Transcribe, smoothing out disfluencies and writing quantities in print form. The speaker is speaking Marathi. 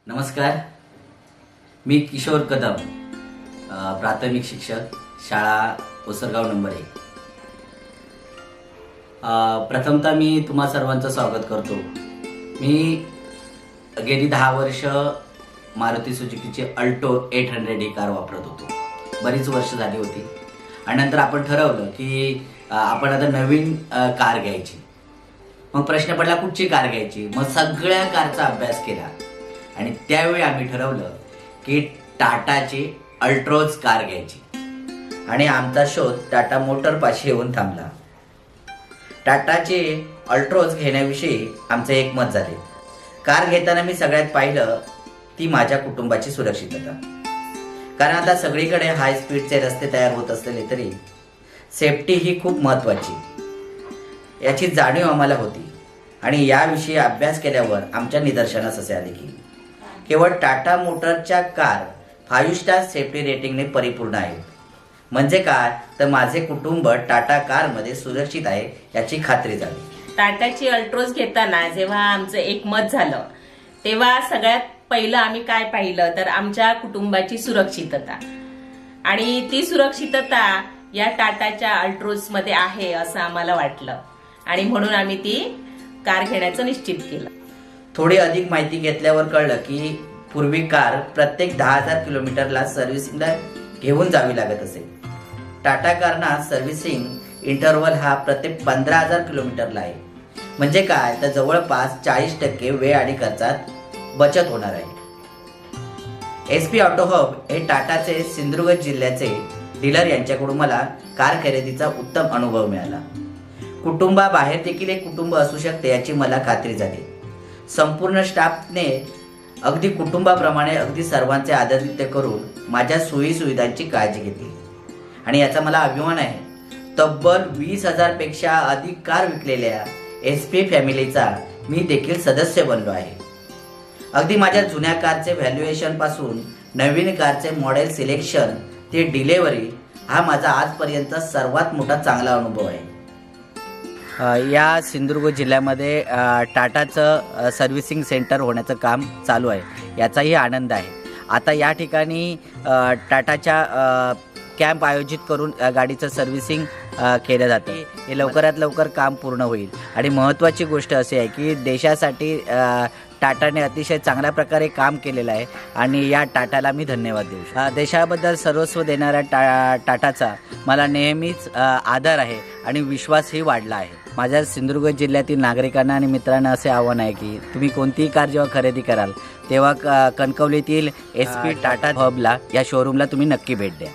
नमस्कार, मी किशोर कदम, प्राथमिक शिक्षक, शाळा ओसरगाव नंबर 1। प्रथमतः मी तुम्हा सर्वांचं स्वागत करतो। मी गेली 10 वर्ष मारुती सुझुकीची अल्टो 800 ही कार वापरत होतो। बरीच वर्ष झाली होती आणि नंतर आपण ठरवलं की आपण आता नवीन कार घ्यायची। मग प्रश्न पडला कुठची कार घ्यायची। मग सगळ्या कारचा अभ्यास केला आणि त्यावेळी आम्ही ठरवलं की टाटाची अल्ट्रोज कार घ्यायची आणि आमचा शोध टाटा मोटर पाशी येऊन थांबला। टाटाचे अल्ट्रोज घेण्याविषयी आमचे एकमत झाले। कार घेताना मी सगळ्यात पाहिलं ती माझ्या कुटुंबाची सुरक्षितता। कारण आता सगळीकडे हाय स्पीडचे रस्ते तयार होत असले तरी सेफ्टी ही खूप महत्त्वाची याची जाणीव आम्हाला होती आणि याविषयी अभ्यास केल्यावर आमच्या निदर्शनास असे आले की केवळ टाटा मोटरच्या कार 5 स्टार सेफ्टी रेटिंगने परिपूर्ण आहेत। म्हणजे काय तर माझे कुटुंब टाटा कारमध्ये सुरक्षित आहे याची खात्री झाली। टाटाची अल्ट्रोज घेताना जेव्हा आमचं एकमत झालं तेव्हा सगळ्यात पहिलं आम्ही काय पाहिलं तर आमच्या कुटुंबाची सुरक्षितता, आणि ती सुरक्षितता या टाटाच्या अल्ट्रोज मध्ये आहे असं आम्हाला वाटलं आणि म्हणून आम्ही ती कार घेण्याचं निश्चित केलं। थोडी अधिक माहिती घेतल्यावर कळलं की पूर्वी कार प्रत्येक 10,000 किलोमीटरला सर्व्हिसिंगला घेऊन जावी लागत असे। टाटा कारना सर्व्हिसिंग इंटरव्हल हा प्रत्येक 15,000 किलोमीटरला आहे। म्हणजे काय तर जवळपास 40% वेळ आणि खर्चात बचत होणार आहे। SP ऑटो हब हे टाटाचे सिंधुदुर्ग जिल्ह्याचे डीलर यांच्याकडून मला कार खरेदीचा उत्तम अनुभव मिळाला। कुटुंबाबाहेर देखील एक कुटुंब असू शकते याची मला खात्री झाली। संपूर्ण स्टाफने अगदी कुटुंबाप्रमाणे अगदी सर्वांचे आदरातिथ्य करून माझ्या सोयी सुविधांची काळजी घेतली आणि याचा मला अभिमान आहे। तब्बल 20,000 पेक्षा अधिक कार विकलेल्या SP फॅमिलीचा मी देखील सदस्य बनलो आहे। अगदी माझ्या जुन्या कारचे व्हॅल्युएशन पासून नवीन कारचे मॉडेल सिलेक्शन ते डिलेवरी हा माझा आजपर्यंत सर्वात मोठा चांगला अनुभव आहे। या सिंधुदुर्ग जिल्ह्यामध्ये टाटाचं सर्व्हिसिंग सेंटर होण्याचं काम चालू आहे याचाही आनंद आहे। आता या ठिकाणी टाटाच्या कॅम्प आयोजित करून गाडीचं सर्व्हिसिंग केलं जाते। हे लवकरात लवकर काम पूर्ण होईल आणि महत्त्वाची गोष्ट अशी आहे की देशासाठी टाटाने अतिशय चांगल्या प्रकारे काम केलेलं आहे आणि या टाटाला मी धन्यवाद देऊ। देशाबद्दल सर्वस्व देणाऱ्या टाटाचा मला नेहमीच आदर आहे आणि विश्वासही वाढला आहे। माझ्या सिंधुदुर्ग जिल्ह्यातील नागरिकांना आणि मित्रांना असे आव्हान आहे की तुम्ही कोणतीही कार जेव्हा खरेदी कराल तेव्हा कणकवलीतील SP टाटा हबला या शोरूमला तुम्ही नक्की भेट द्या।